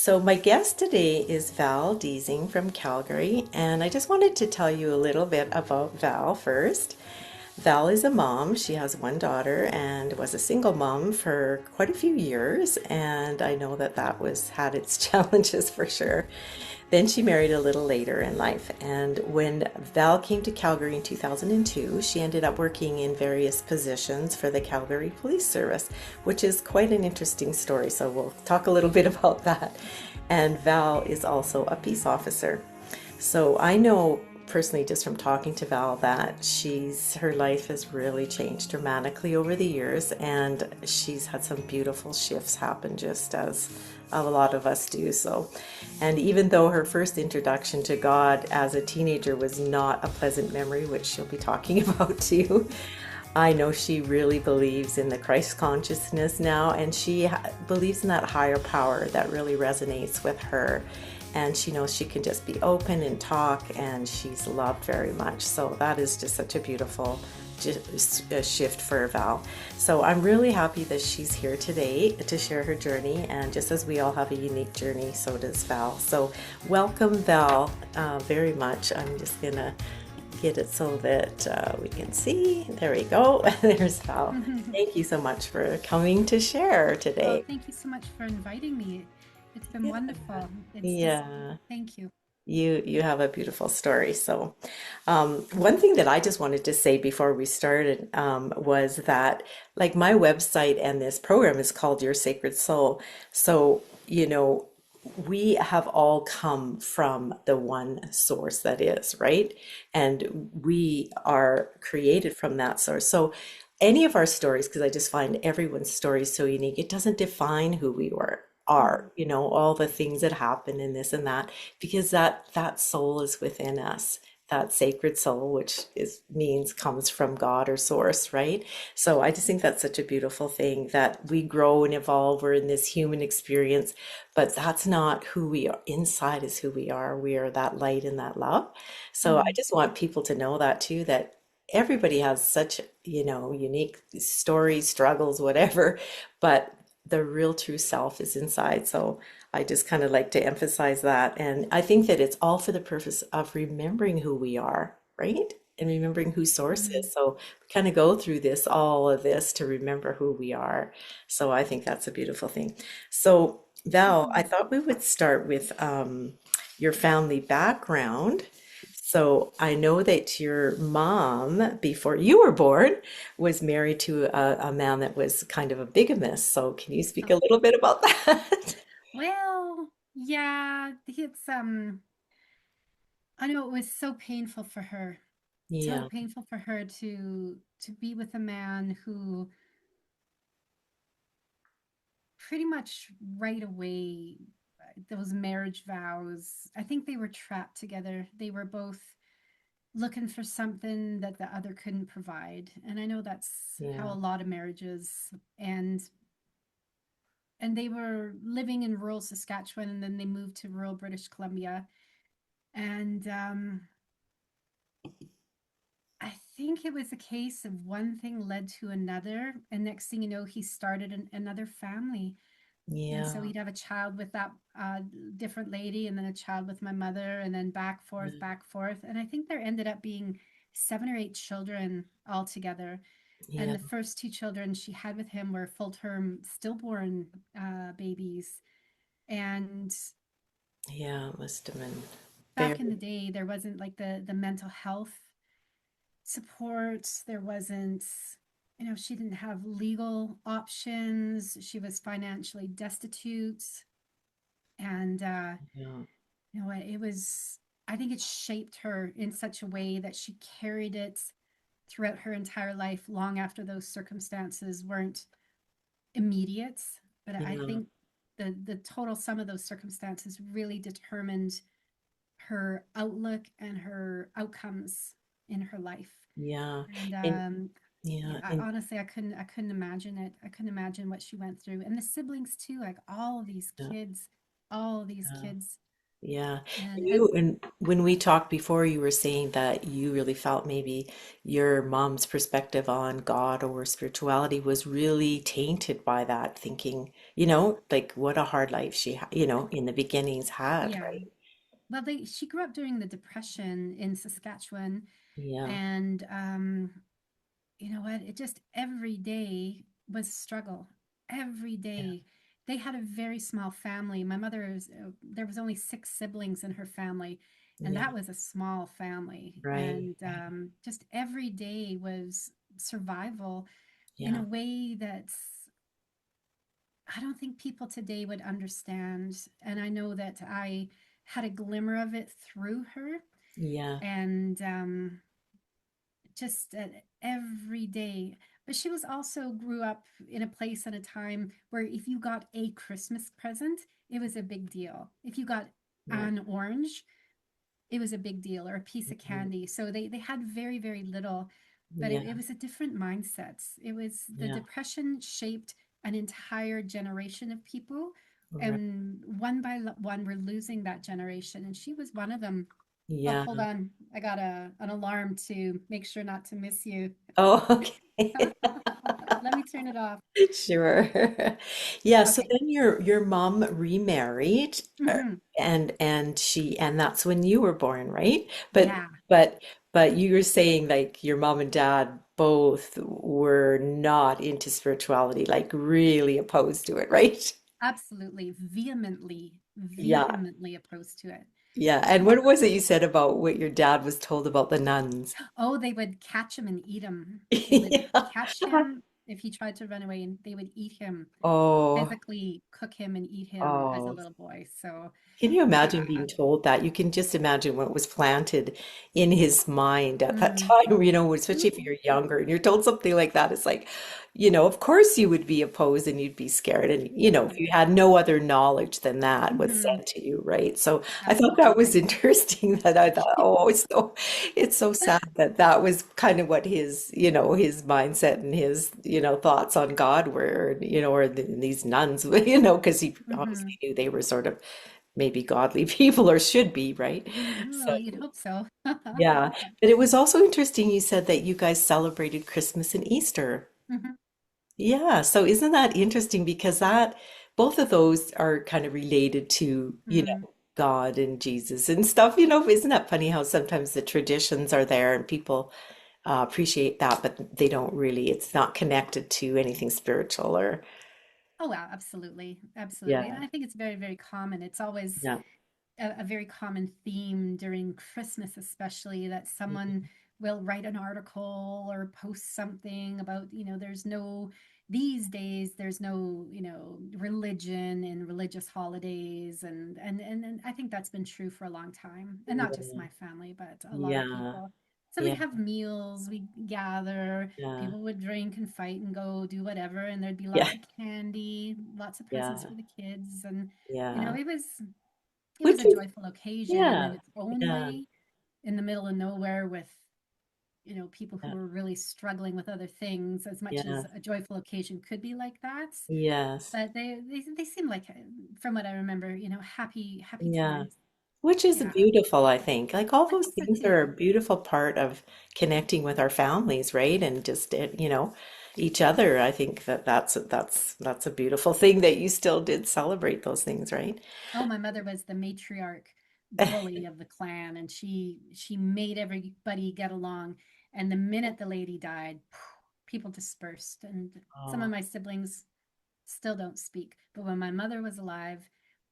So, my guest today is Val Desing from Calgary, and I just wanted to tell you a little bit about Val first. Val is a mom. She has one daughter and was a single mom for quite a few years, and I know that that was had its challenges for sure. Then she married a little later in life, and when Val came to Calgary in 2002, she ended up working in various positions for the Calgary Police Service, which is quite an interesting story. So we'll talk a little bit about that. And Val is also a peace officer. So I know personally just from talking to Val that her life has really changed dramatically over the years, and she's had some beautiful shifts happen just as a lot of us do. So, and even though her first introduction to God as a teenager was not a pleasant memory, which she'll be talking about too, I know she really believes in the Christ consciousness now, and she believes in that higher power that really resonates with her. And she knows she can just be open and talk, and she's loved very much. So that is just such a beautiful shift for Val. So I'm really happy that she's here today to share her journey. And just as we all have a unique journey, so does Val. So welcome, Val, very much. I'm just gonna get it so that we can see. There we go. There's Val. Thank you so much for coming to share Well, today. thank you so much for inviting me. It's been Yeah. wonderful. It's Yeah. thank you. You have a beautiful story. So, one thing that I just wanted to say before we started was that, like, my website and this program is called Your Sacred Soul. So, we have all come from the one source that is, right? And we are created from that source. So, any of our stories, because I just find everyone's story so unique, it doesn't define who we are, Mhm. all the things that happen and this and that, because that soul is within us, that sacred soul, which is means comes from God or source, right? So I just think that's such a beautiful thing that we grow and evolve. We're in this human experience, but that's not who we are. Inside is who we are. We are that light and that love. So I Mhm. just want people to know that too, that everybody has such, unique stories, struggles, whatever, but the real true self is inside. So I just kind of like to emphasize that. And I think that it's all for the purpose of remembering who we are, right? And remembering who source Mhm. is. So we kind of go through all of this to remember who we are. So I think that's a beautiful thing. So Val, I Mhm. thought we would start with your family background. So I know that your mom, before you were born, was married to a man that was kind of a bigamist. So can you speak a Oh, little bit about that? well, yeah, it's I know it was so painful for her. So Yeah, painful for her to be with a man who pretty much right away those marriage vows, I think they were trapped together. They were both looking for something that the other couldn't provide. And I know that's how yeah, a lot of marriages end. And they were living in rural Saskatchewan, and then they moved to rural British Columbia. And I think it was a case of one thing led to another. And next thing you know, he started another family. And so yeah, he'd have a child with that different lady, and then a child with my mother, and then back, forth, back, forth. And I think there ended up being 7 or 8 children altogether. And yeah, the first 2 children she had with him were full term stillborn babies. And yeah. It must have been back in the very, day, there wasn't like the mental health support. There wasn't, she didn't have legal options. She was financially destitute. And, yeah, it was, I think it shaped her in such a way that she carried it throughout her entire life, long after those circumstances weren't immediate. But I yeah, think the total sum of those circumstances really determined her outlook and her outcomes in her life. yeah. And And yeah, yeah, and honestly, I couldn't imagine it. I couldn't imagine what she went through, and the siblings too. Like all of these yeah, kids, all of these yeah. kids. Yeah. And And when we talked before, you were saying that you really felt maybe your mom's perspective on God or spirituality was really tainted by that thinking, like what a hard life in the beginnings had, yeah, right? well, she grew up during the Depression in Saskatchewan, Yeah. and you know what? It just every day was a struggle. Every Yeah. day. They had a very small family. My mother's, there was only six siblings in her family, and Yeah. that was a small family. Right. And just every day was survival in Yeah. a way that's, I don't think people today would understand. And I know that I had a glimmer of it through her. Yeah. And just every day. But she was also grew up in a place and a time where if you got a Christmas present, it was a big deal. If you got Right. an orange, it was a big deal, or a piece of Mhm. candy. So they had very, very little, but it Yeah. was a different mindset. It was the Yeah. Depression shaped an entire generation of people. Right. And one by one, we're losing that generation. And she was one of them. Oh, Yeah. hold on. I got an alarm to make sure not to miss you. Oh, okay. Let me turn it off. Sure. Yeah, so Okay. then your mom remarried Hmm. and that's when you were born, right? But Yeah, but but you were saying like your mom and dad both were not into spirituality, like really opposed to it, right? absolutely. Vehemently, Yeah. vehemently opposed to it. Yeah. And what was it you said about what your dad was told about the nuns? Oh, they would catch him and eat him. They would Yeah. catch him if he tried to run away, and they would eat him, Oh, physically cook him and eat him as a oh. little boy. So, Can you imagine yeah. being told that? You can just imagine what was planted in his mind at that Mm. time, especially if you're younger and you're told something like that. It's like, of course you would be opposed and you'd be scared. And, if Hmm. you had no other knowledge than that was Hmm. said to you, right? So I thought that was Absolutely. interesting that I thought, oh, it's so sad that that was kind of what his mindset and his, thoughts on God were, or these nuns, because he Hmm. obviously knew they were sort of maybe godly people or should be, right? So, Well, you'd hope so. yeah. But it was also interesting you said that you guys celebrated Christmas and Easter. Mhm. Yeah. So isn't that interesting because that both of those are kind of related to, Mm. God and Jesus and stuff, isn't that funny how sometimes the traditions are there and people appreciate that, but they don't really, it's not connected to anything spiritual or, Oh, wow, absolutely. Absolutely. And yeah, I think it's very, very common. It's always yeah, a very common theme during Christmas, especially that someone will write an article or post something about, these days, there's no, religion and religious holidays. And I think that's been true for a long time. And not just yeah, my family, but a lot of yeah, people. So we'd yeah, have meals, we'd gather, yeah, people would drink and fight and go do whatever. And there'd be yeah, lots of candy, lots of presents yeah, for the kids. And, yeah. it was Which a is, joyful occasion in yeah, its own yeah, way, in the middle of nowhere with, people who yeah, were really struggling with other things, as much yeah, as a joyful occasion could be like that. yes, But they seem like, from what I remember, happy, happy yeah. times. Which is Yeah, beautiful, I think. Like all I those think so things are a too. beautiful part of connecting with our families, right? And just each other. I think that's a beautiful thing that you still did celebrate those things, right? Oh, my mother was the matriarch bully of the clan, and she made everybody get along. And the minute the lady died, people dispersed, and some of Oh, my siblings still don't speak. But when my mother was alive,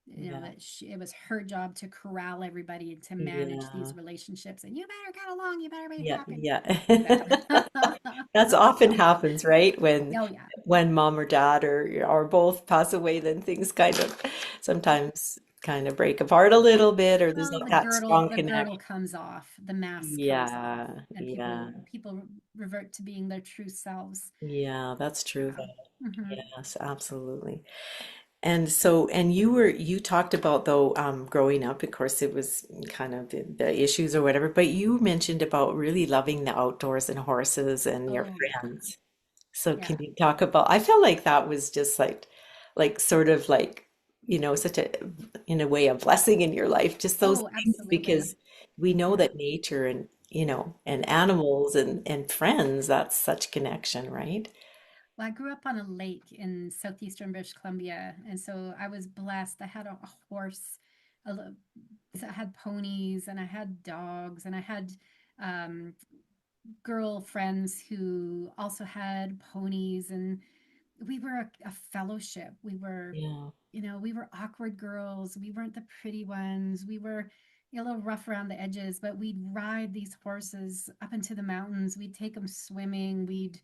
yeah, it was her job to corral everybody and to manage yeah, these relationships. And you better get along. You better be yeah, happy. Like yeah. that. That's often happens, right? When Oh yeah. when mom or dad or both pass away, then things kind of sometimes kind of break apart a little bit, or there's Well, not that strong the girdle connection. comes off, the mask comes off, Yeah, and yeah, people revert to being their true selves. yeah, that's true Yeah. though. Hmm. Yes, absolutely. And you talked about though growing up, of course it was kind of the issues or whatever, but you mentioned about really loving the outdoors and horses and your Oh yeah. friends. So can Yeah. you talk about, I felt like that was just like sort of like such a, in a way, a blessing in your life, just those Oh, things, absolutely. because we know Yeah. that nature and, and animals and friends, that's such connection, right? Well, I grew up on a lake in southeastern British Columbia, and so I was blessed. I had a horse, a, li- so I had ponies, and I had dogs, and I had um, girlfriends who also had ponies, and we were a fellowship. We were, Yeah. we were awkward girls. We weren't the pretty ones. We were a little rough around the edges, but we'd ride these horses up into the mountains. We'd take them swimming. We'd,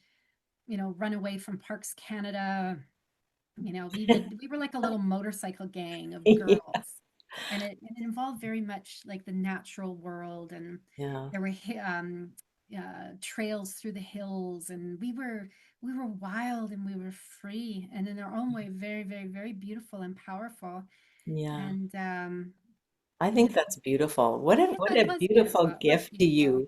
run away from Parks Canada. We were like a little motorcycle gang of girls. And it involved very much like the natural world, and Yeah. there were trails through the hills, and we were wild and we were free, and in our own way very, very, very beautiful and powerful. Yeah. And I you think know that's beautiful. What a it, what it a was beautiful beautiful. It was gift to beautiful. you,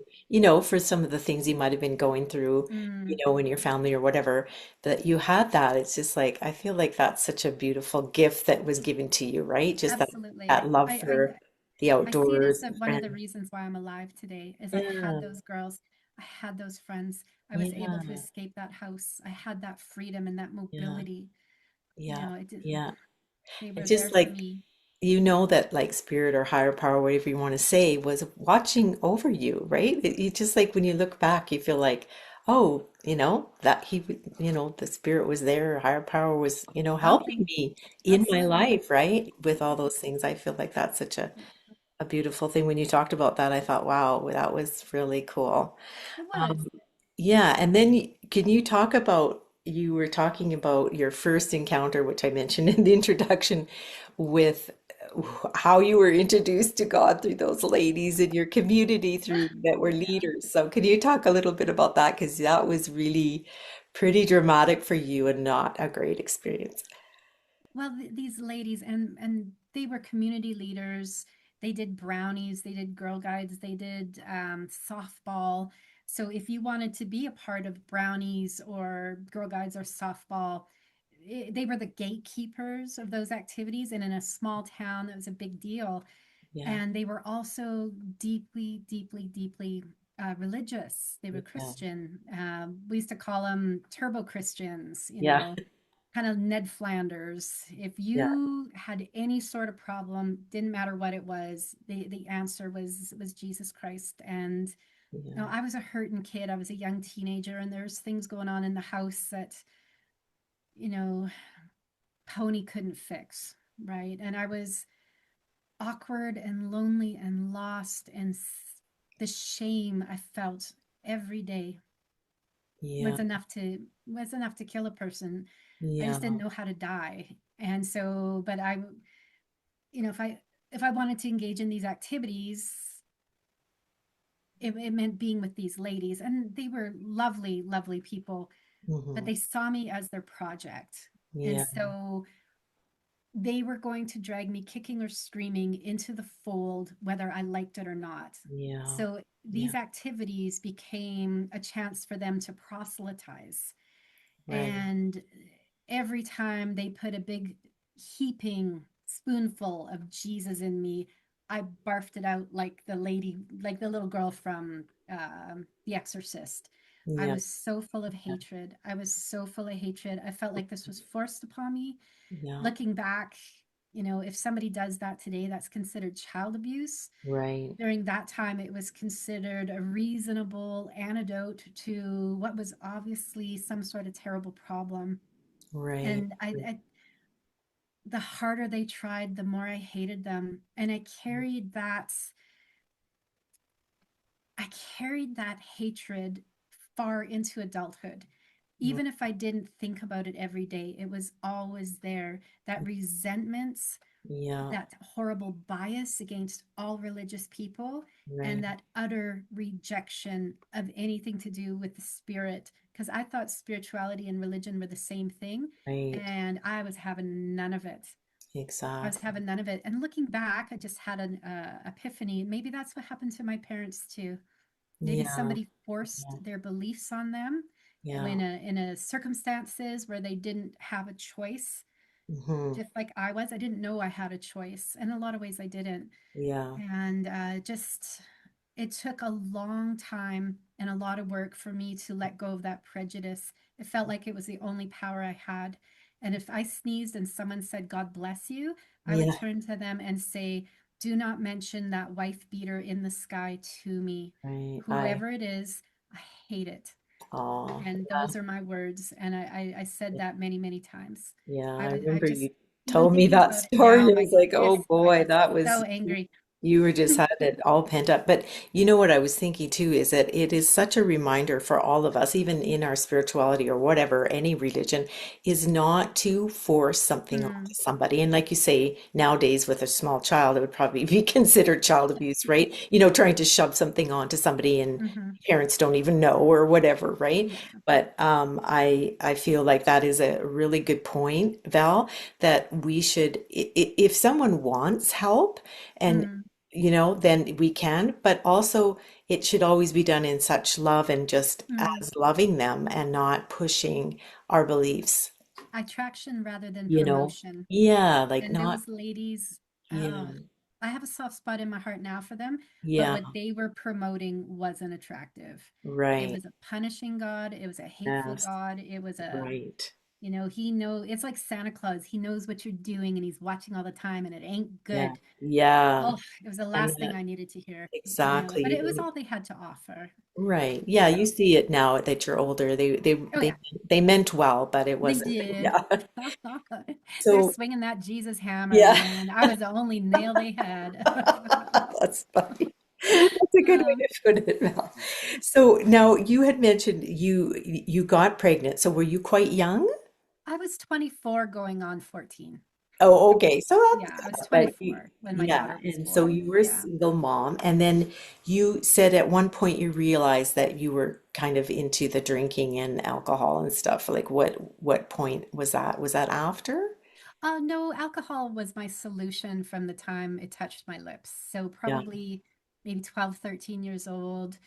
for some of the things you might have been going through, Mm, in your family or whatever, that you had that. It's just like I feel like that's such a beautiful gift that was given to you, right? Just absolutely. that love I, I for the I see it as outdoors and one of the friends. reasons why I'm alive today is I had Yeah. those girls, I had those friends, I was able to Yeah. escape that house, I had that freedom and that Yeah. mobility. Yeah. It, Yeah. they were It's there just for like me. that like spirit or higher power, whatever you want to say, was watching over you, right? You just like when you look back, you feel like, oh, that the spirit was there, higher power was, Oh, helping me in my absolutely. life, right? With all those things. I feel like that's such a beautiful thing. When you talked about that, I thought, wow, that was really cool. It was. Um, yeah, and then can you talk about, you were talking about your first encounter, which I mentioned in the introduction, with how you were introduced to God through those ladies in your community through that were Yeah. leaders. So can you talk a little bit about that? Because that was really pretty dramatic for you and not a great experience. Well, these ladies, and they were community leaders. They did brownies, they did Girl Guides, they did softball. So if you wanted to be a part of brownies or Girl Guides or softball, they were the gatekeepers of those activities. And in a small town, that was a big deal. Yeah, And they were also deeply, deeply, deeply religious. They were yeah, Christian. We used to call them turbo Christians, yeah, kind of Ned Flanders. If yeah, you had any sort of problem, didn't matter what it was, the answer was Jesus Christ. And yeah, I was a hurting kid. I was a young teenager, and there's things going on in the house that you know Pony couldn't fix, right? And I was awkward and lonely and lost, and the shame I felt every day yeah, was enough to kill a person. I yeah, just didn't know how to die. And so, but if I wanted to engage in these activities, it meant being with these ladies, and they were lovely, lovely people, but hmm, they saw me as their project. And yeah, so they were going to drag me kicking or screaming into the fold, whether I liked it or not. yeah, So yeah, these activities became a chance for them to proselytize. right, And every time they put a big heaping spoonful of Jesus in me, I barfed it out like the lady, like the little girl from The Exorcist. I yeah, was so full of hatred. I was so full of hatred. I felt like this was forced upon me. yeah, Looking back, if somebody does that today, that's considered child abuse. right, During that time, it was considered a reasonable antidote to what was obviously some sort of terrible problem. right, And the harder they tried, the more I hated them. And I carried that hatred far into adulthood. Even if I didn't think about it every day, it was always there. That resentment, yeah, that horrible bias against all religious people, and right, that utter rejection of anything to do with the spirit, because I thought spirituality and religion were the same thing, right, and I was having none of it. I was exactly. having none of it. And looking back, I just had an epiphany. Maybe that's what happened to my parents too. Maybe Yeah, somebody forced yeah, their beliefs on them yeah, in a circumstances where they didn't have a choice. Hmm. just like I was. I didn't know I had a choice. In a lot of ways, I didn't. Yeah. And just, it took a long time and a lot of work for me to let go of that prejudice. It felt like it was the only power I had. And if I sneezed and someone said, God bless you, I would Yeah. turn to them and say, do not mention that wife beater in the sky to me. Right. Whoever it is, I hate it. Oh, And those are my words. And I said that many, many times. yeah. I I remember just, you even told me thinking that about it story. now, I I'm was like, like, oh yes, I boy, was that so was, angry. you were just had it all pent up. But you know what I was thinking too is that it is such a reminder for all of us, even in our spirituality or whatever, any religion, is not to force something onto Mm, somebody. And like you say, nowadays with a small child, it would probably be considered child abuse, right? You know, trying to shove something onto somebody and hmm. parents don't even know or whatever, right? Yeah. But I feel like that is a really good point, Val, that we should, if someone wants help, and Mm, then we can, but also it should always be done in such love and just mm. as loving them and not pushing our beliefs, Attraction rather than you know? promotion. Yeah, like And not, those ladies, oh, yeah, I have a soft spot in my heart now for them, but yeah, what they were promoting wasn't attractive. It right. was a punishing God, it was a hateful Yes, God, it was a, right. he know it's like Santa Claus. He knows what you're doing and he's watching all the time and it ain't Yeah, good. yeah. Oh, it was the And last thing that, I needed to hear, but it was exactly. all they had to offer. Right. Yeah, you So, see it now that you're older. oh yeah, They meant well, but it they wasn't. did. Yeah. They're So, swinging that Jesus hammer, yeah. man. I was the only nail they had. That's funny. That's a good way Um, to put it, Mel. So now you had mentioned you got pregnant. So were you quite young? I was 24 going on 14. Oh, I was, okay. So yeah, I was that's but 24 when my yeah, daughter was and so born. you were a Yeah. single mom, and then you said at one point you realized that you were kind of into the drinking and alcohol and stuff. Like what point was that? Was that after? No, alcohol was my solution from the time it touched my lips. So Yeah. probably maybe 12, 13 years old,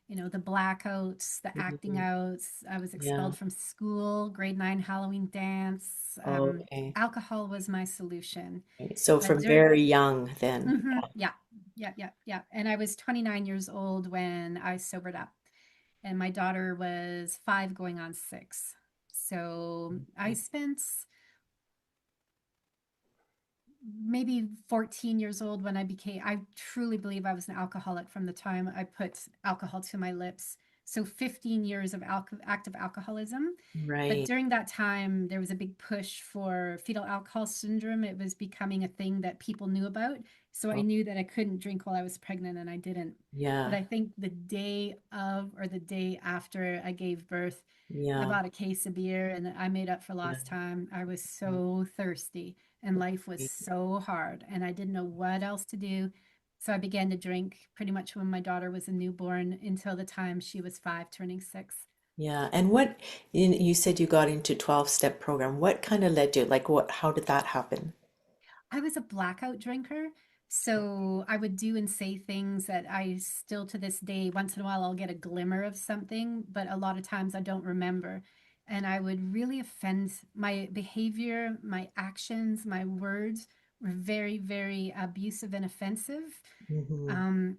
the blackouts, the acting Mhm. outs. I was Yeah. expelled from school, grade 9 Halloween dance. Okay. Alcohol was my solution. Right. So But from very young then. yeah, yeah, yeah, yeah. And I was 29 years old when I sobered up, and my daughter was 5 going on 6. So I spent maybe 14 years old when I truly believe I was an alcoholic from the time I put alcohol to my lips. So 15 years of active alcoholism. But Right. during that time, there was a big push for fetal alcohol syndrome. It was becoming a thing that people knew about. So I Oh, knew that I couldn't drink while I was pregnant, and I didn't. But yeah. I think the day of or the day after I gave birth, I Yeah. bought a case of beer and I made up for Yeah. lost time. I was so thirsty and life was so hard and I didn't know what else to do. So I began to drink pretty much when my daughter was a newborn until the time she was 5, turning 6. Yeah. And what you said you got into 12-step program. What kind of led you? Like how did that happen? I was a blackout drinker. So I would do and say things that I still to this day, once in a while, I'll get a glimmer of something, but a lot of times I don't remember. And I would really offend my behavior, my actions, my words were very, very abusive and offensive. Hmm. Um,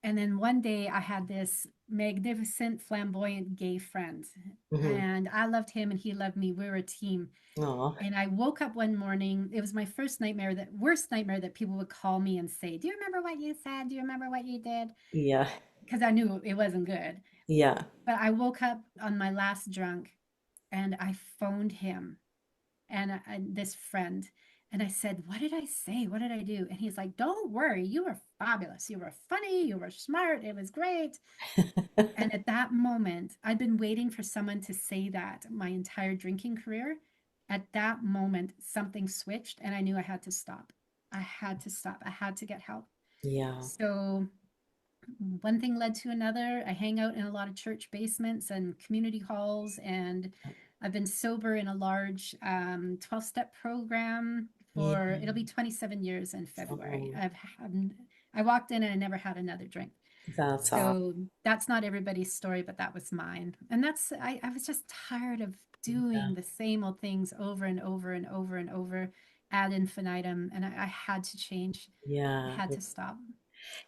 and then one day I had this magnificent, flamboyant gay friend, Hmm. and I loved him and he loved me. We were a team. Oh, And I woke up one morning. It was my first nightmare, that worst nightmare, that people would call me and say, do you remember what you said? Do you remember what you did? yeah. Because I knew it wasn't good. Yeah. But I woke up on my last drunk and I phoned him and this friend. And I said, what did I say? What did I do? And he's like, don't worry. You were fabulous. You were funny. You were smart. It was great. And at that moment, I'd been waiting for someone to say that my entire drinking career. At that moment, something switched and I knew I had to stop. I had to stop. I had to get help. Yeah. So one thing led to another. I hang out in a lot of church basements and community halls, and I've been sober in a large 12-step program Yeah. for it'll be 27 years in February. Oh, I walked in and I never had another drink. that's awesome. So that's not everybody's story, but that was mine. And I was just tired of doing the same old things over and over and over and over ad infinitum. And I had to change. I Yeah. had to stop.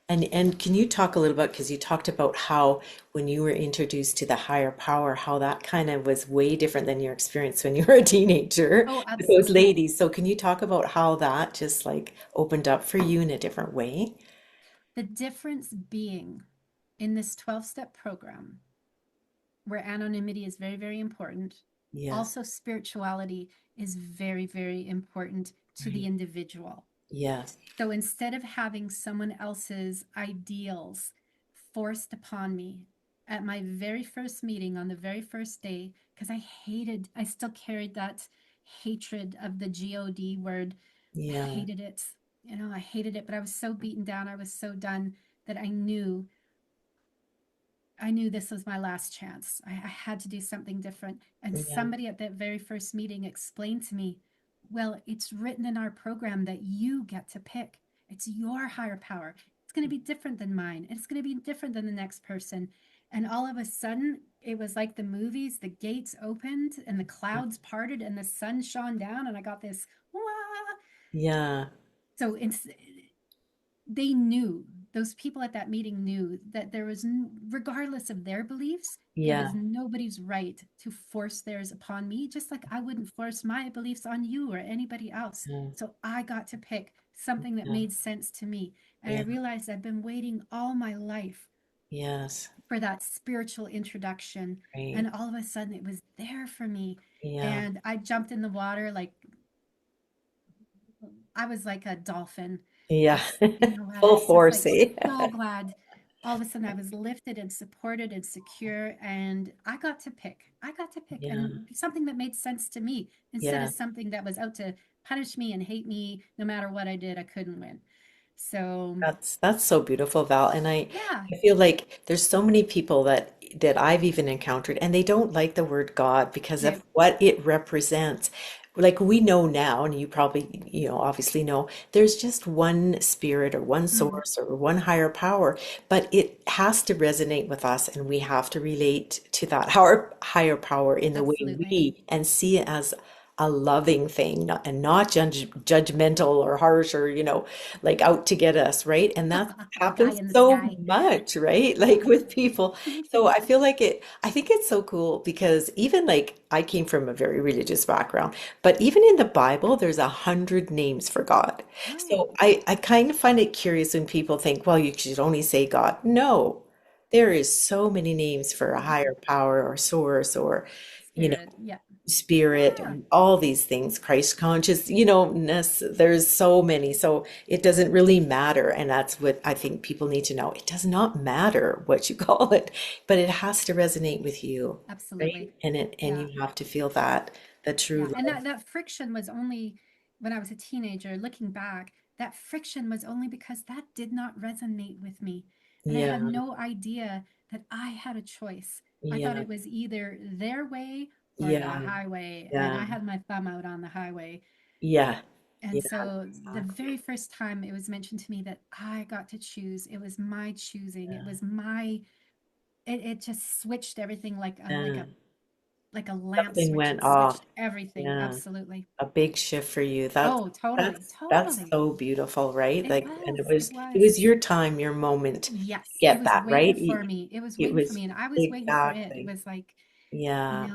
And can you talk a little bit, because you talked about how when you were introduced to the higher power, how that kind of was way different than your experience when you were a teenager Oh, with those absolutely. ladies. So can you talk about how that just like opened up for you in a different way? The difference being in this 12-step program where anonymity is very, very important. Yes. Also, spirituality is very, very important to the Right. individual. Yes. So instead of having someone else's ideals forced upon me at my very first meeting on the very first day, because I still carried that hatred of the God word. I Yeah. hated it. I hated it, but I was so beaten down. I was so done that I knew this was my last chance. I had to do something different. And Yeah. somebody at that very first meeting explained to me, well, it's written in our program that you get to pick. It's your higher power. It's going to be different than mine. It's going to be different than the next person. And all of a sudden, it was like the movies, the gates opened and the clouds parted and the sun shone down. And I got this, wah. Yeah. So it's they knew those people at that meeting knew that there was regardless of their beliefs, it Yeah. was nobody's right to force theirs upon me, just like I wouldn't force my beliefs on you or anybody else. Yeah. So I got to pick something that Yeah. made sense to me, and I Yeah. realized I've been waiting all my life Yes. for that spiritual introduction, Right. and all of a sudden it was there for me. Yeah. And I jumped in the water like I was like a dolphin. Yeah. Just, I Full was just like force, eh? so glad. All of a sudden, I was lifted and supported and secure, and I got to pick. I got to pick, Yeah. and something that made sense to me instead of Yeah. something that was out to punish me and hate me. No matter what I did, I couldn't win. So, That's so beautiful, Val. And yeah, I feel like there's so many people that I've even encountered and they don't like the word God because right. of what it represents. Like we know now, and you probably, obviously know, there's just one spirit or one Mm, source or one higher power, but it has to resonate with us and we have to relate to that higher power in the way absolutely. we and see it as a loving thing and not judgmental or harsh or like out to get us, right? And that The guy happens in the so sky. much, right? Yeah. Like with people. So I feel like I think it's so cool because even like I came from a very religious background, but even in the Bible, there's 100 names for God. Oh, So I kind of find it curious when people think, well, you should only say God. No, there is so many names for a higher power or source or, you know, spirit. Yeah. spirit Yeah. and all these things, Christ conscious, ness, there's so many. So it doesn't really matter. And that's what I think people need to know. It does not matter what you call it, but it has to resonate with you, right? Absolutely. And Yeah. you have to feel that, the true Yeah, and love. that friction was only when I was a teenager, looking back, that friction was only because that did not resonate with me. And I had Yeah, no idea that I had a choice. I thought yeah, it was either their way or the yeah, highway, and yeah, I had my thumb out on the highway. yeah, And yeah, so the exactly. very first time it was mentioned to me that I got to choose, it was my choosing. It was my it just switched everything like a like Yeah. a like a lamp Something switch. went It off. switched everything. Yeah. Absolutely. A big shift for you. That's Oh, totally, that's totally. so beautiful, right? It Like, and was, it it was. was your time, your moment to Yes, it get was that, waiting right? for me. It was It waiting for was me, and I was waiting for it. It exactly. was like, Yeah.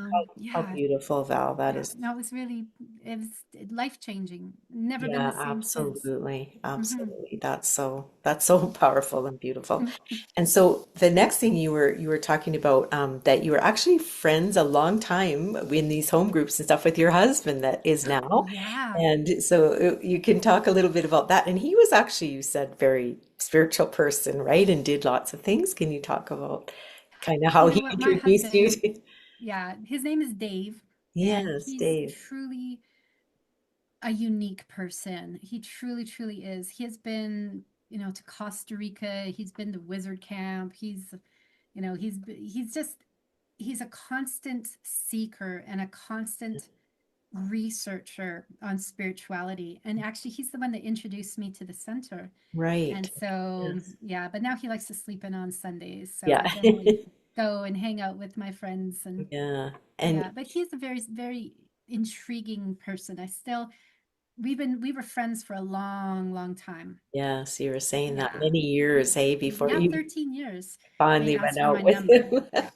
How yeah, beautiful, Val. That yeah. is. No, it was life-changing. Never been Yeah, the same since. absolutely. Hmm. Absolutely. That's so powerful and beautiful. And so the next thing you were talking about that you were actually friends a long time in these home groups and stuff with your husband that is now. Yeah. And so you can talk a little bit about that. And he was actually, you said, very spiritual person, right? And did lots of things. Can you talk about kind of how You know he what? My introduced you husband, to? yeah, his name is Dave, and Yes, he's Dave. truly a unique person. He truly, truly is. He has been, to Costa Rica. He's been to Wizard Camp. He's just he's a constant seeker and a constant. researcher on spirituality. And actually, he's the one that introduced me to the center. And Right. so, Yes. yeah, but now he likes to sleep in on Sundays. So Yeah. I generally go and hang out with my friends. And Yeah. And yeah, but he's a very, very intriguing person. We were friends for a long, long time. yes, you were saying that Yeah. many years, hey, before Yeah, you 13 years. They finally went asked for out my with number. him. Yeah.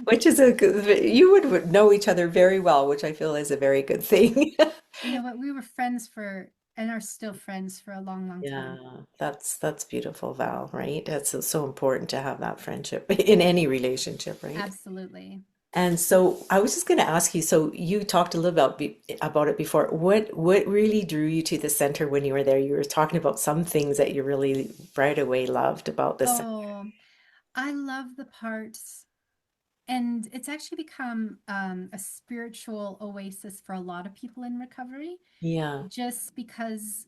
Which is a good, you would know each other very well, which I feel is a very good thing. You know what? We were friends for and are still friends for a long, long Yeah, time. that's beautiful, Val, right? That's so important to have that friendship in any relationship, right? Absolutely. And so I was just going to ask you, so you talked a little about it before. What really drew you to the center when you were there? You were talking about some things that you really right away loved about the center. Oh, I love the parts. And it's actually become a spiritual oasis for a lot of people in recovery, Yeah, just because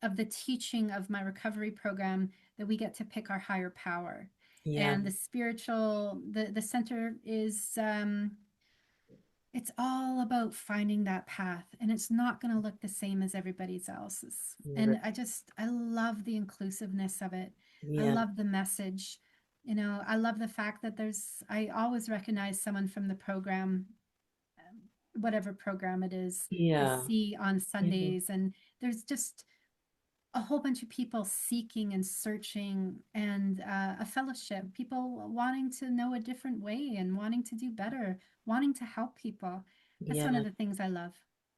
of the teaching of my recovery program that we get to pick our higher power. yeah, And the center is it's all about finding that path, and it's not going to look the same as everybody else's. right, And I love the inclusiveness of it. I yeah, love the message. You know, I love the fact that I always recognize someone from the program, whatever program it is, I yeah, see on mhm, Sundays. And there's just a whole bunch of people seeking and searching, and a fellowship, people wanting to know a different way and wanting to do better, wanting to help people. That's one yeah, of the things I love.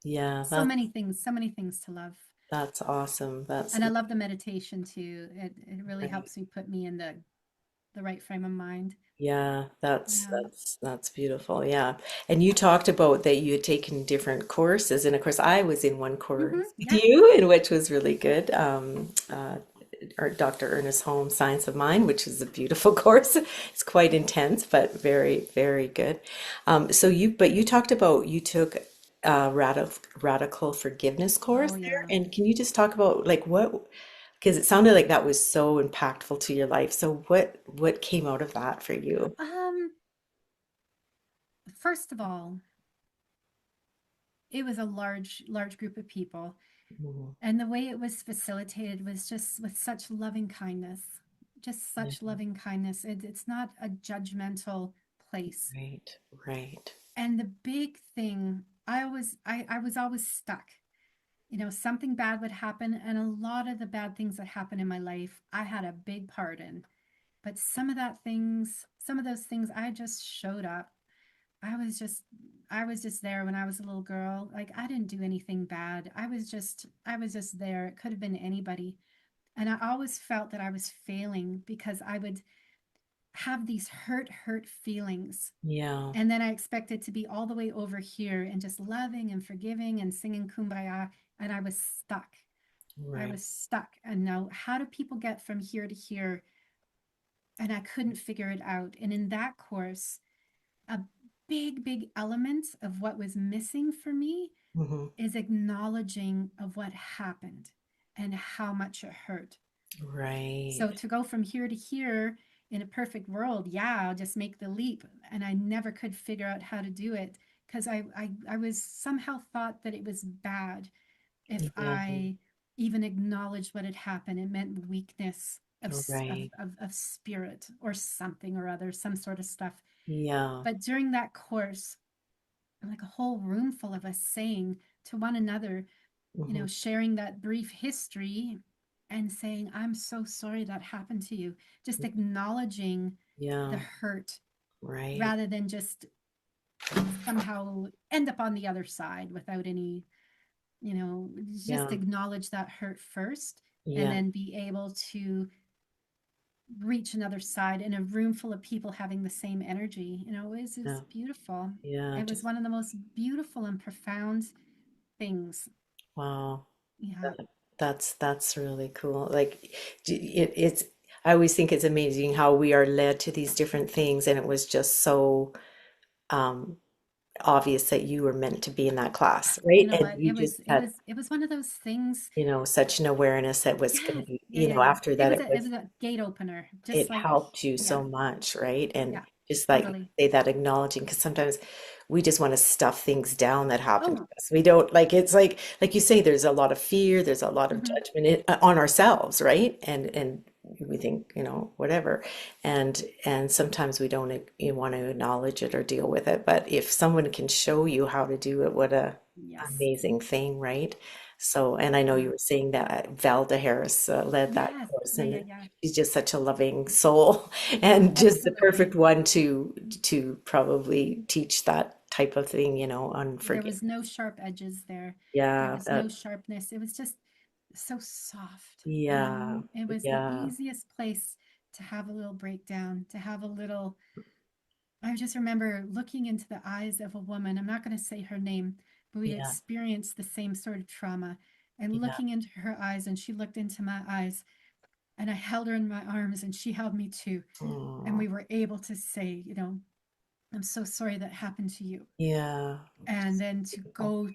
yeah. So many things to love. That's awesome. That's And I love the meditation too. It really right. helps me put me in the right frame of mind. Yeah, that's Yeah. that's beautiful. Yeah. And you talked about that you had taken different courses, and of course I was in one course with Yeah. you, and which was really good. Dr. Ernest Holmes' Science of Mind, which is a beautiful course. It's quite intense, but very, very good. But you talked about you took a radical forgiveness Oh course there, yeah. and can you just talk about like what? Because it sounded like that was so impactful to your life. So what came out of that for you? Um, First of all, it was a large group of people. Mhm. And the way it was facilitated was just with such loving kindness, just Yeah, such loving kindness. It's not a judgmental place. right, right. And the big thing, I was always stuck. You know, something bad would happen, and a lot of the bad things that happened in my life, I had a big part in. But some of those things, I just showed up. I was just I was just there when I was a little girl. Like I didn't do anything bad. I was just there. It could have been anybody. And I always felt that I was failing because I would have these hurt feelings. Yeah, And then I expected to be all the way over here and just loving and forgiving and singing kumbaya. And I was stuck. I right. was stuck. And now, how do people get from here to here? And I couldn't figure it out. And in that course, a big element of what was missing for me Hmm. is acknowledging of what happened and how much it hurt. Right. So to go from here to here in a perfect world, yeah, I'll just make the leap. And I never could figure out how to do it because I was somehow thought that it was bad if Yeah, I even acknowledged what had happened. It meant weakness right. of spirit or something or other, some sort of stuff. Yeah. But during that course, like a whole room full of us saying to one another, you Hmm. know, sharing that brief history and saying, I'm so sorry that happened to you. Just acknowledging the Yeah, hurt right. rather than just somehow end up on the other side without any, you know, just Yeah, acknowledge that hurt first and yeah, then be able to reach another side in a room full of people having the same energy. You know, it yeah, was beautiful. yeah. It was Just one of the most beautiful and profound things. wow. Yeah. That, that's really cool. Like it's I always think it's amazing how we are led to these different things, and it was just so um obvious that you were meant to be in that class, right? You know And what? you just It had, was it was one of those things. such an awareness that was going to Yes. be, Yeah, yeah, yeah. after that It was a gate opener. Just it like helped you yeah, so much, right? And yeah, just like totally. say that acknowledging, because sometimes we just want to stuff things down that happen to Oh, us. We don't like it's like you say, there's a lot of fear, there's a lot of mhm. judgment on ourselves, right? And we think, whatever. And sometimes we don't you want to acknowledge it or deal with it. But if someone can show you how to do it, what a Yes. amazing thing, right? So, and I know you Yeah. were saying that Val Harris led that Yes. course, Yeah, and yeah, yeah. she's just such a loving soul, and just the perfect Absolutely. one to probably teach that type of thing, on There forgive. was no sharp edges there. There Yeah, was no that, sharpness. It was just so soft. yeah, It was the yeah, easiest place to have a little breakdown, to have a little. I just remember looking into the eyes of a woman. I'm not going to say her name, but we'd yeah, experienced the same sort of trauma. And yeah. looking into her eyes, and she looked into my eyes, and I held her in my arms, and she held me too. And Oh, we were able to say, I'm so sorry that happened to you. yeah, And then to beautiful.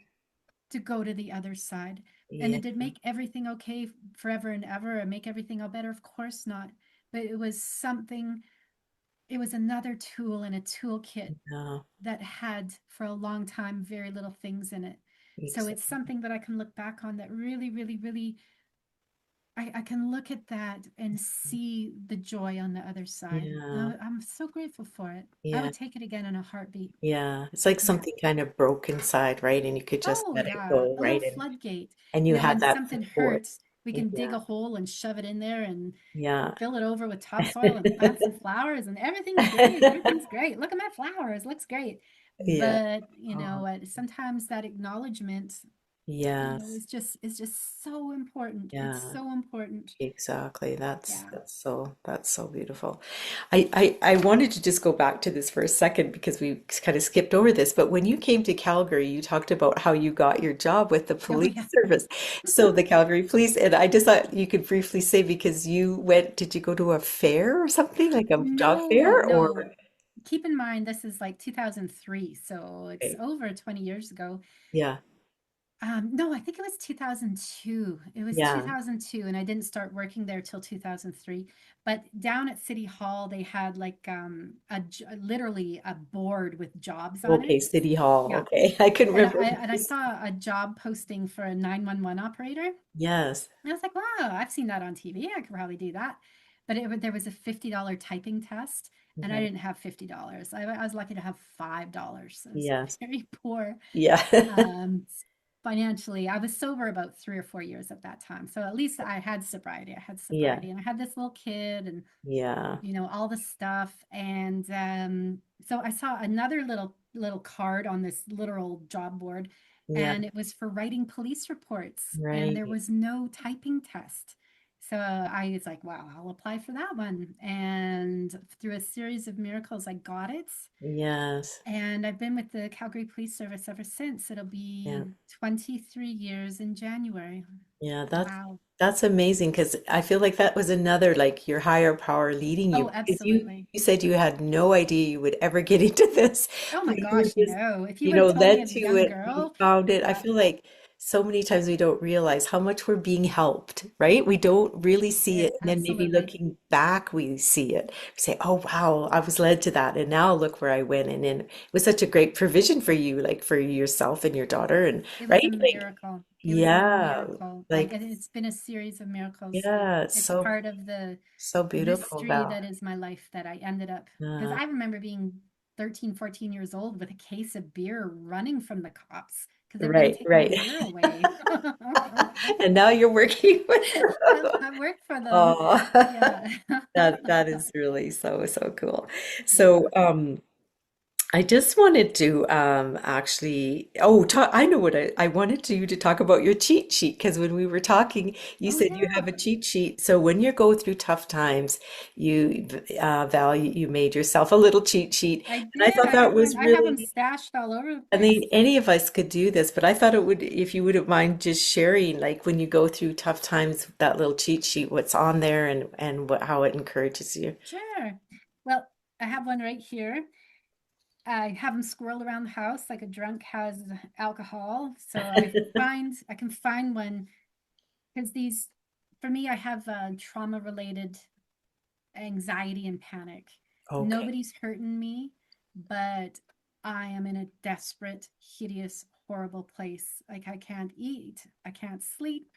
go to the other side. And Yeah, it did make everything okay forever and ever and make everything all better? Of course not. But it was something, it was another tool in a toolkit yeah, that had for a long time very little things in it. So it's exactly. something that I can look back on that really, really, really, I can look at that and see the joy on the other side. Yeah, I'm so grateful for it. I yeah. would take it again in a heartbeat. Yeah, it's like Yeah. something kind of broke inside, right? And you could just Oh, let it yeah, go, a little right? floodgate. And you When had that something support. hurts, we can dig Yeah, a hole and shove it in there and yeah. fill it over with topsoil and plant some flowers, and everything's great. Everything's great. Look at my flowers. Looks great. Yeah. But, Oh, sometimes that acknowledgement, yes. is just so important. It's Yeah. so important. Exactly. That's Yeah. that's so beautiful. I wanted to just go back to this for a second because we kind of skipped over this, but when you came to Calgary, you talked about how you got your job with the Oh, police yeah. service. So the Calgary Police, and I just thought you could briefly say because did you go to a fair or something, like a job No, fair or no. Keep in mind, this is like 2003, so it's okay. over 20 years ago. Yeah. No, I think it was 2002. It was Yeah. 2002, and I didn't start working there till 2003. But down at City Hall, they had like literally a board with jobs on Okay, it. City Hall. Yeah. Okay. I couldn't And remember. I saw a job posting for a 911 operator. Yes. And I was like, wow, I've seen that on TV. I could probably do that. But there was a $50 typing test, and I Right. didn't have $50. I was lucky to have $5. So I was Yes. very poor. Yeah. Um, Financially, I was sober about 3 or 4 years at that time. So at least I had sobriety. I had Yeah. sobriety, and I had this little kid, and Yeah. all the stuff. And so I saw another little card on this literal job board, Yeah. and it was for writing police reports, and there Right. was no typing test. So I was like, wow, I'll apply for that one. And through a series of miracles, I got it. Yes. And I've been with the Calgary Police Service ever since. It'll Yeah. be 23 years in January. Yeah, Wow. that's amazing because I feel like that was another like your higher power leading you Oh, because absolutely. you said you had no idea you would ever get into this, Oh but my you were gosh, just, no. If you would have told me led as a to young it. You girl, found it. I yeah, feel like so many times we don't realize how much we're being helped, right? We don't really see it, and then maybe absolutely. looking back, we see it. We say, "Oh wow, I was led to that, and now look where I went." And then it was such a great provision for you, like for yourself and your daughter, and It was a right, like miracle. It was a yeah, miracle. like It's been a series of miracles. yeah, it's It's so part of the so beautiful, mystery Val. that is my life that I ended up, because Uh, I remember being 13, 14 years old with a case of beer running from the cops because they were going to right, take my right. beer away. And now you're working with I worked for them. oh, Yeah. that is really so cool. So, Yeah. I just wanted to actually I know what I wanted you to talk about your cheat sheet because when we were talking, you Oh, said you yeah. have a cheat sheet. So when you go through tough times, you Val, you made yourself a little cheat sheet, I and I did. thought that was I have them really. stashed all over the I place. mean, any of us could do this, but I thought it would, if you wouldn't mind just sharing, like when you go through tough times, that little cheat sheet, what's on there and how it encourages you. Sure. Well, I have one right here. I have them squirreled around the house like a drunk has alcohol. So I can find one because for me, I have trauma related anxiety and panic. Okay. Nobody's hurting me, but I am in a desperate, hideous, horrible place. Like I can't eat, I can't sleep,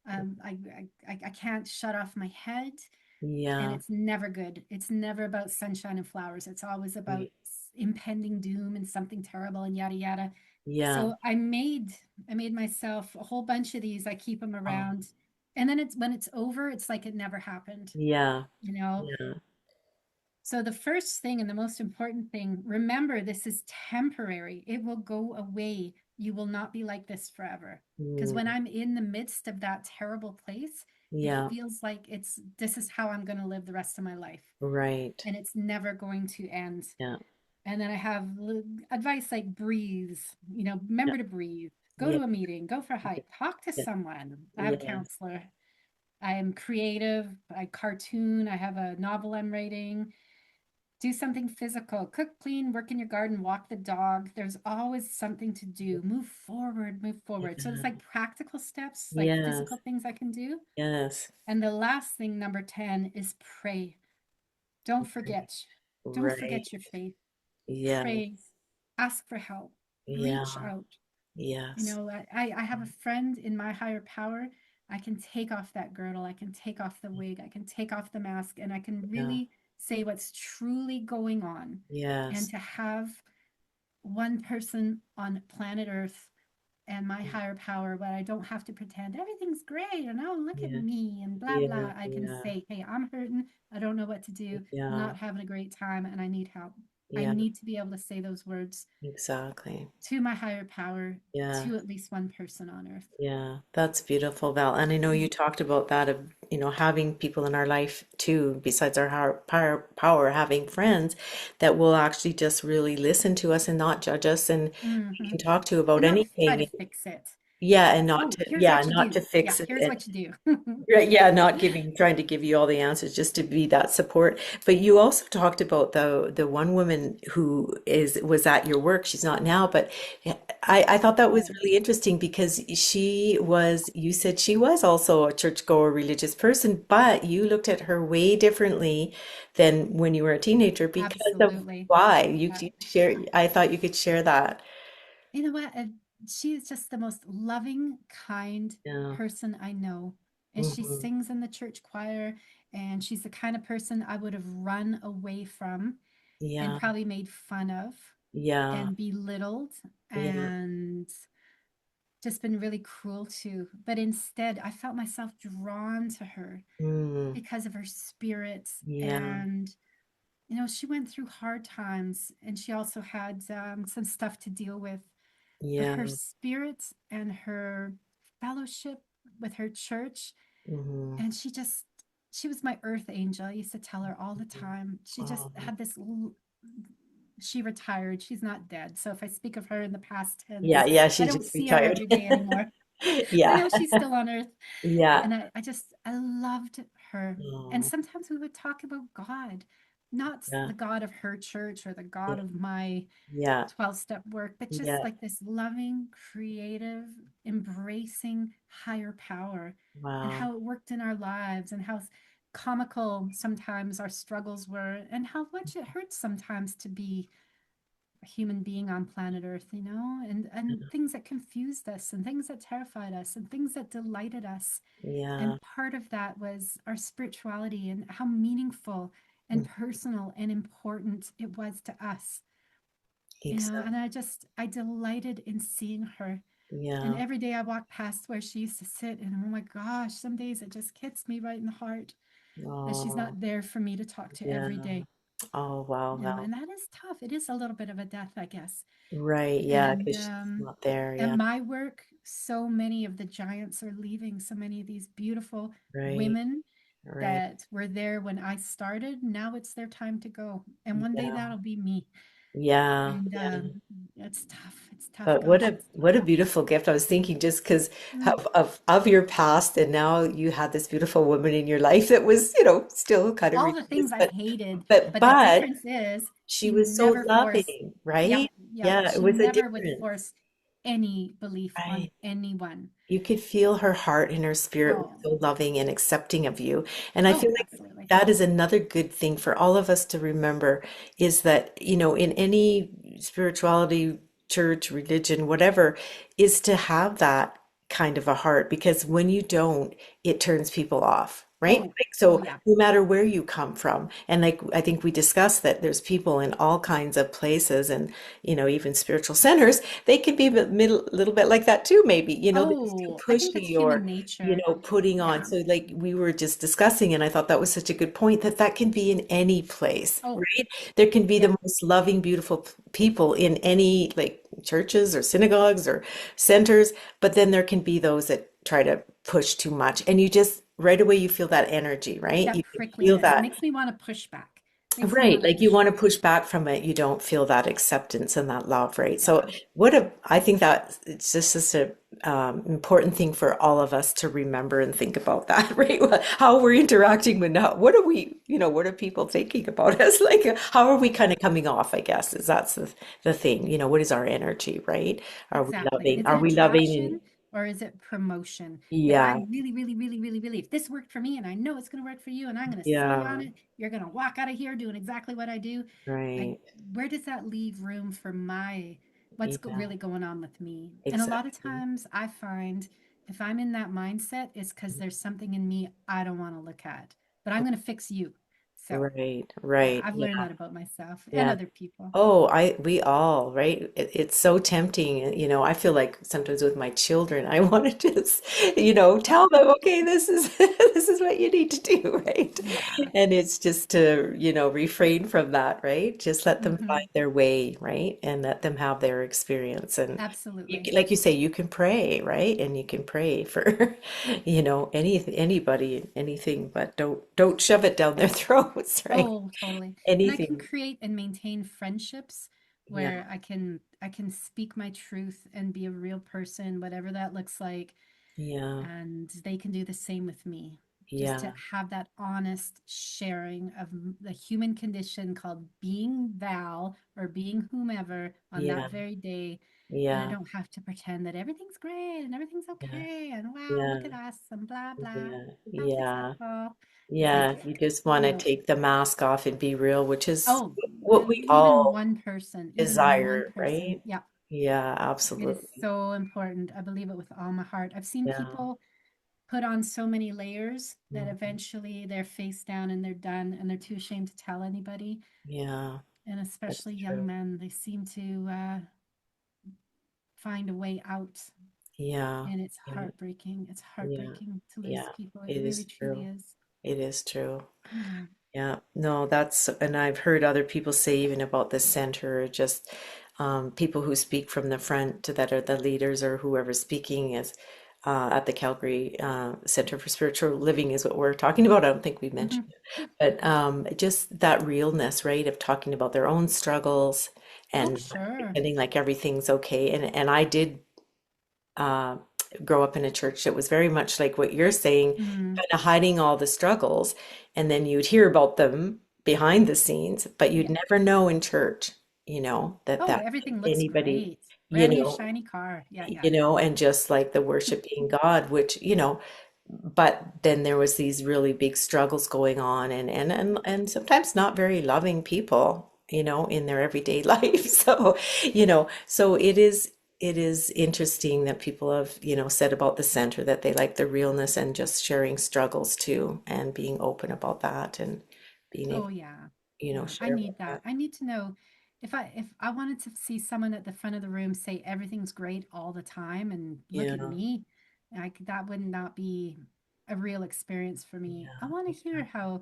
I can't shut off my head, and Yeah. it's never good. It's never about sunshine and flowers. It's always about impending doom and something terrible and yada yada. Yeah. So I made myself a whole bunch of these. I keep them Oh, around, and then it's when it's over, it's like it never happened. yeah. You know, Yeah. so, the first thing and the most important thing, remember this is temporary. It will go away. You will not be like this forever. Because when Mm, I'm in the midst of that terrible place, it yeah. feels like this is how I'm going to live the rest of my life. Right. And it's never going to end. Yeah. And then I have advice like breathe, Yeah. remember to breathe, go Yeah. to a meeting, go for a hike, talk to Yeah. someone. I have a Yes. counselor. I am creative. I cartoon. I have a novel I'm writing. Do something physical, cook, clean, work in your garden, walk the dog. There's always something to do. Move forward, move forward. So it's Yeah. like practical steps, like Yes. physical things I can do. Yes. And the last thing, number 10, is pray. Don't forget. Don't Right. forget your faith. Yes. Pray. Ask for help. Reach Yeah. out. Yes. I have a friend in my higher power. I can take off that girdle. I can take off the wig. I can take off the mask, and I can Yeah. really say what's truly going on. And Yes. to have one person on planet Earth and my higher power, but I don't have to pretend everything's great and oh, look at Yeah. me and blah, Yeah. blah. I can Yeah. say, hey, I'm hurting. I don't know what to do. I'm Yeah. not having a great time and I need help. I Yeah. need to be able to say those words Exactly. to my higher power, Yeah. to at least one person on earth. Yeah, that's beautiful, Val. And I know you Mm. talked about that of, having people in our life too, besides our power, having friends that will actually just really listen to us and not judge us, and we Hmm. can talk to about And not try to anything. fix it. Yeah, and Like, not oh, to, here's yeah, what you not do. to Yeah, fix here's it. what you do. Right, yeah, not trying to give you all the answers, just to be that support. But you also talked about the one woman who was at your work. She's not now, but I thought that was Oh, really interesting because you said she was also a churchgoer, religious person, but you looked at her way differently than when you were a teenager because of absolutely. why. Uh, You share, I thought you could share that. you know what? She is just the most loving, kind Yeah. person I know. And she Hmm. sings in the church choir, and she's the kind of person I would have run away from and Yeah. probably made fun of Yeah. and belittled Yeah. and just been really cruel to. But instead, I felt myself drawn to her Mm. because of her spirit. Yeah. And, she went through hard times and she also had some stuff to deal with. But Yeah. her spirit and her fellowship with her church, Hmm. and she was my earth angel. I used to tell her all the time. She just Oh. had this she retired. She's not dead. So if I speak of her in the past Yeah, tense, yeah, I she don't just see her retired. every day anymore. I Yeah. know she's still on earth. Yeah. And I loved her. And Oh, sometimes we would talk about God, not yeah. the God of her church or the God Yeah. of my Yeah. 12-step work, but just Yeah. like this loving, creative, embracing higher power and Wow. how it worked in our lives and how comical sometimes our struggles were and how much it hurts sometimes to be a human being on planet Earth, and things that confused us and things that terrified us and things that delighted us. Yeah. And part of that was our spirituality and how meaningful and Mm. personal and important it was to us. Exactly. And I delighted in seeing her. And Yeah. every day I walk past where she used to sit, and oh my gosh, some days it just hits me right in the heart that she's Oh, not there for me to talk to yeah. every day. Oh, wow. Well, And that is tough. It is a little bit of a death, I guess. right. Yeah, And because she's not there. at Yeah. my work, so many of the giants are leaving. So many of these beautiful Right. women Right. that were there when I started, now it's their time to go. And one day Yeah. that'll be me. Yeah. And Yeah. it's tough. It's tough. But Gosh, it's tough. what a beautiful gift. I was thinking just because Mm. of your past, and now you had this beautiful woman in your life that was, still kind of All the religious, things I but hated, but but the but difference is she she was so never forced. loving, Yep, right? yep. Yeah, it She was a never would difference, force any belief on right? anyone. You could feel her heart and her spirit was Oh, so loving and accepting of you. And I oh, feel like absolutely. that is another good thing for all of us to remember is that, in any spirituality, church, religion, whatever, is to have that kind of a heart because when you don't, it turns people off, right? Oh, Like, oh so yeah. no matter where you come from, and like I think we discussed that there's people in all kinds of places and even spiritual centers, they can be a little bit like that too, maybe, that's too Oh, I think that's pushy human or nature. putting on. Yeah. So like we were just discussing, and I thought that was such a good point that that can be in any place, Oh, right? There can be yep. the most loving, beautiful people in any like churches or synagogues or centers, but then there can be those that try to push too much. And you just right away you feel that energy, right? You That can feel prickliness. It that. makes me want to push back. Makes me Right, want to like you push want to back. push back from it, you don't feel that acceptance and that love, right? So, Yeah. I think that it's just such a important thing for all of us to remember and think about that, right? How we're interacting with now, what are we, what are people thinking about us? Like, how are we kind of coming off, I guess, is that's the thing, what is our energy, right? Are we Exactly. loving? Is it Are we loving? attraction or is it promotion? If I Yeah, really, really, really, really, really, if this worked for me and I know it's going to work for you and I'm going to sell you on yeah, it, you're going to walk out of here doing exactly what I do. I, right. where does that leave room for what's Yeah, really going on with me? And a lot of exactly. times I find if I'm in that mindset, it's because there's something in me I don't want to look at, but I'm going to fix you. So Right, yeah, right. I've learned Yeah, that about myself and yeah. other people. Oh, we all, right? It's so tempting. I feel like sometimes with my children, I want to just, tell them, okay, this is this is what you need to do, right? Yeah. And it's just to, refrain from that, right? Just let them find Hmm. their way, right? And let them have their experience. And Absolutely. like you say, you can pray, right? And you can pray for, anybody, anything, but don't shove it down their throats, right? Oh, totally. And I can Anything. create and maintain friendships Yeah, where I can speak my truth and be a real person, whatever that looks like, yeah. and they can do the same with me. Just to Yeah, have that honest sharing of the human condition called being Val or being whomever on that yeah, very day. And I yeah, don't have to pretend that everything's great and everything's yeah, okay and wow, yeah, look at us and blah blah. yeah, How yeah, successful. It's like, yeah. You just want to no. take the mask off and be real, which is Oh, what we even all one person, even one desire, person. right? Yeah, Yeah, it is absolutely. so important. I believe it with all my heart. I've seen Yeah, people put on so many layers that mhm, eventually they're face down and they're done and they're too ashamed to tell anybody. yeah, And that's especially young true. men, they seem to find a way out. Yeah, And it's yeah, heartbreaking. It's yeah, heartbreaking to lose yeah. people. It It really, is truly true. is. It is true. Yeah. Yeah, no, and I've heard other people say even about the center, just people who speak from the front that are the leaders or whoever's speaking is at the Calgary Center for Spiritual Living is what we're talking about. I don't think we mentioned Hmm. it, but just that realness, right, of talking about their own struggles Oh, and sure. pretending like everything's okay. And I did uh, grow up in a church that was very much like what you're saying, Mm, kind of hiding all the struggles, and then you'd hear about them behind the scenes, but you'd yeah. never know in church, Oh, that everything looks anybody, great. you Brand new know, shiny car. Yeah, yeah. and just like the worshiping God, which, but then there was these really big struggles going on and sometimes not very loving people, in their everyday life. So, so it is interesting that people have, said about the center that they like the realness and just sharing struggles too and being open about that and being Oh able, yeah. Yeah, I share about need that. that. I need to know if I wanted to see someone at the front of the room say everything's great all the time and look at Yeah, me, like that would not be a real experience for me. I want to hear how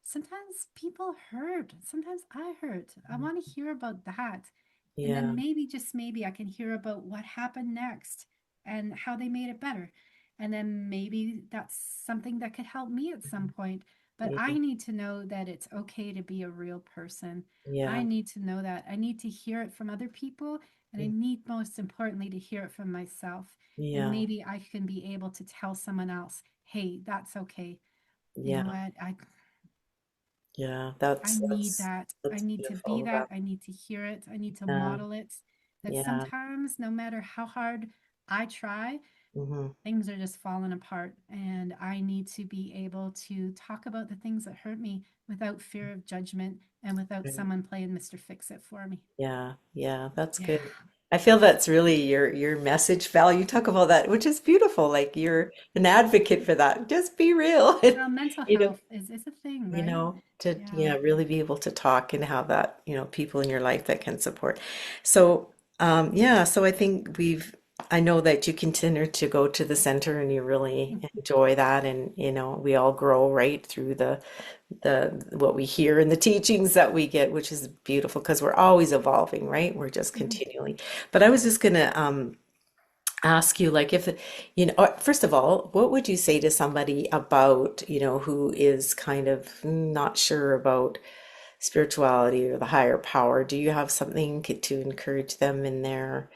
sometimes people hurt. Sometimes I hurt. I want to hear about that. And yeah, then maybe, just maybe, I can hear about what happened next and how they made it better. And then maybe that's something that could help me at some point. But yeah, I need to know that it's okay to be a real person. I yeah, need to know that. I need to hear it from other people. And I yeah, need, most importantly, to hear it from myself. And yeah, maybe I can be able to tell someone else, hey, that's okay. You know yeah. what? Yeah, I that's need that's that. I that's need to be beautiful. that. I need to hear it. I need to Yeah, model it. That yeah, sometimes, no matter how hard I try, Hmm. Things are just falling apart, and I need to be able to talk about the things that hurt me without fear of judgment and without Right. someone playing Mr. Fix It for me. Yeah, yeah, that's Yeah. good. I feel that's really your message, Val. You talk about that, which is beautiful. Like you're an advocate for that. Just be real. Well, mental You know, health is a thing, right? to Yeah. yeah, really be able to talk and have that, people in your life that can support. So, yeah, so I think I know that you continue to go to the center and you really enjoy that, and we all grow right through the what we hear and the teachings that we get, which is beautiful because we're always evolving, right? We're just Mhm. continually. But I was just gonna ask you, like, if first of all, what would you say to somebody about, who is kind of not sure about spirituality or the higher power? Do you have something to encourage them in their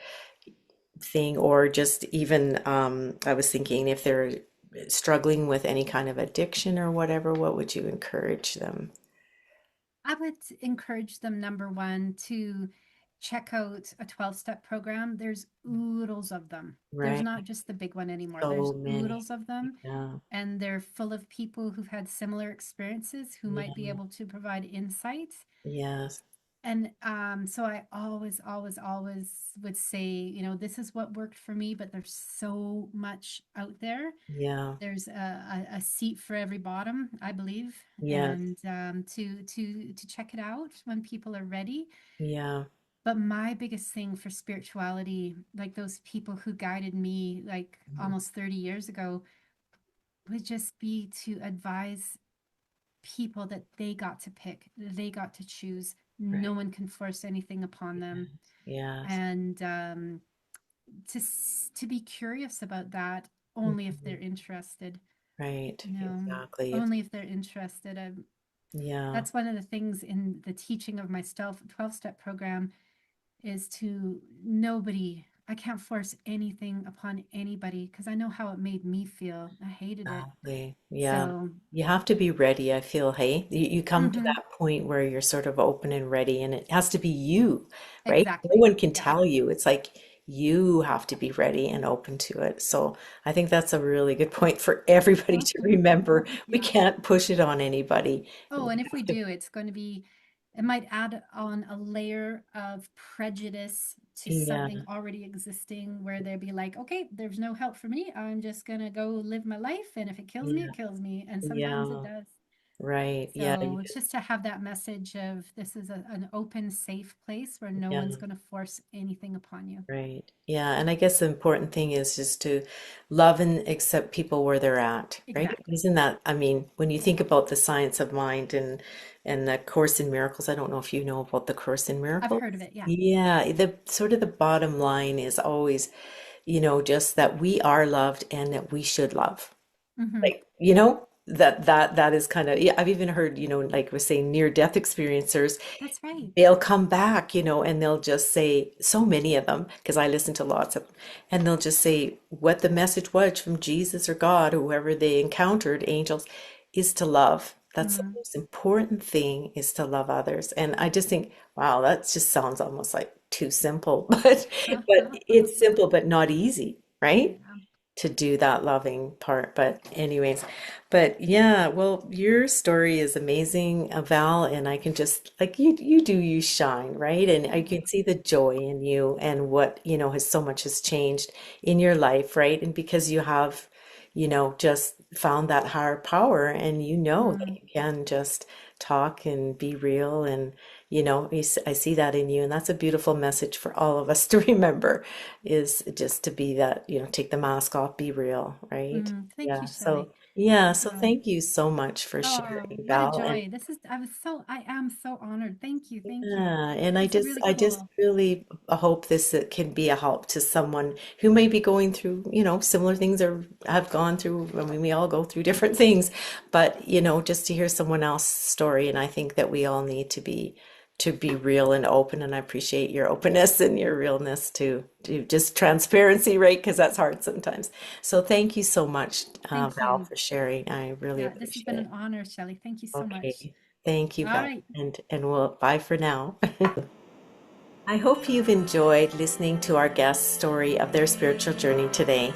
thing, or just even I was thinking if they're struggling with any kind of addiction or whatever, what would you encourage them? I would encourage them, number one, to check out a 12-step program. There's oodles of them. There's Right. not just the big one anymore. So There's many. oodles of them, Yeah. and they're full of people who've had similar experiences who might be Yeah. able to provide insight. Yes. And so I always, always, always would say, this is what worked for me, but there's so much out there. Yeah. There's a seat for every bottom, I believe, Yes. and to check it out when people are ready. Yeah. But my biggest thing for spirituality, like those people who guided me like Mhm. almost 30 years ago, would just be to advise people that they got to pick, they got to choose. No Right. one can force anything upon them, Yes. and to be curious about that only if Mhm. they're interested. Right. You know, Exactly. only if they're interested. Yeah. That's one of the things in the teaching of my 12-step program is to nobody, I can't force anything upon anybody because I know how it made me feel. I hated it. Exactly. Yeah. So, You have to be ready, I feel, hey? You come to mhm, that point where you're sort of open and ready, and it has to be you, right? No exactly. one can Yeah. tell you. It's like you have to be ready and open to it. So I think that's a really good point for everybody to remember. We Yeah. can't push it on anybody. Oh, We and if we have to, do, it's going to be, it might add on a layer of prejudice to yeah, something already existing where they'd be like, okay, there's no help for me. I'm just going to go live my life. And if it kills me, yeah, it kills me. And sometimes it yeah, does. right. Yeah, So it's just to have that message of this is an open, safe place where no yeah. one's going to force anything upon you. Right. Yeah. And I guess the important thing is just to love and accept people where they're at, right? Exactly. Isn't that, I mean, when you think about the science of mind and the Course in Miracles, I don't know if you know about the Course in I've Miracles. heard of it. Yeah. Yeah, the sort of the bottom line is always, just that we are loved and that we should love. Hmm. Like, that is kind of, yeah, I've even heard, like we're saying near death experiencers, That's right. they'll come back, and they'll just say, so many of them, because I listen to lots of them, and they'll just say what the message was from Jesus or God or whoever they encountered, angels, is to love. That's the Mm. most important thing, is to love others. And I just think, wow, that just sounds almost like too simple, but it's simple but not easy, right? Yeah. To do that loving part. But anyways, but yeah, well, your story is amazing, Val, and I can just like you shine, right? And I can see the joy in you and what, has so much has changed in your life, right? And because you have, just found that higher power and that Mm. you can just talk and be real and I see that in you, and that's a beautiful message for all of us to remember, is just to be that, take the mask off, be real, right? Mm. Thank you, Yeah. Shelley. So Oh, thank you so much for oh, sharing, what a Val. And joy. I am so honored. Thank you. Thank you. yeah, and It's really I just cool. really hope this can be a help to someone who may be going through, similar things or have gone through. I mean, we all go through different things, but just to hear someone else's story. And I think that we all need to be real and open. And I appreciate your openness and your realness to just transparency, right? Because that's hard sometimes. So thank you so much, Thank Val, you. for sharing. I really Yeah, this has been appreciate an it. honor, Shelley. Thank you so much. Okay. Thank you, All Val. right. And we'll bye for now. I hope you've enjoyed listening to our guest's story of their spiritual journey today.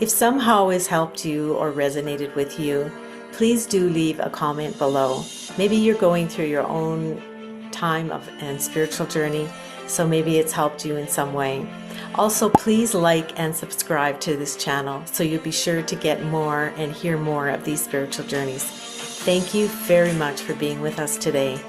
If somehow has helped you or resonated with you, please do leave a comment below. Maybe you're going through your own time of and spiritual journey, so maybe it's helped you in some way. Also, please like and subscribe to this channel so you'll be sure to get more and hear more of these spiritual journeys. Thank you very much for being with us today.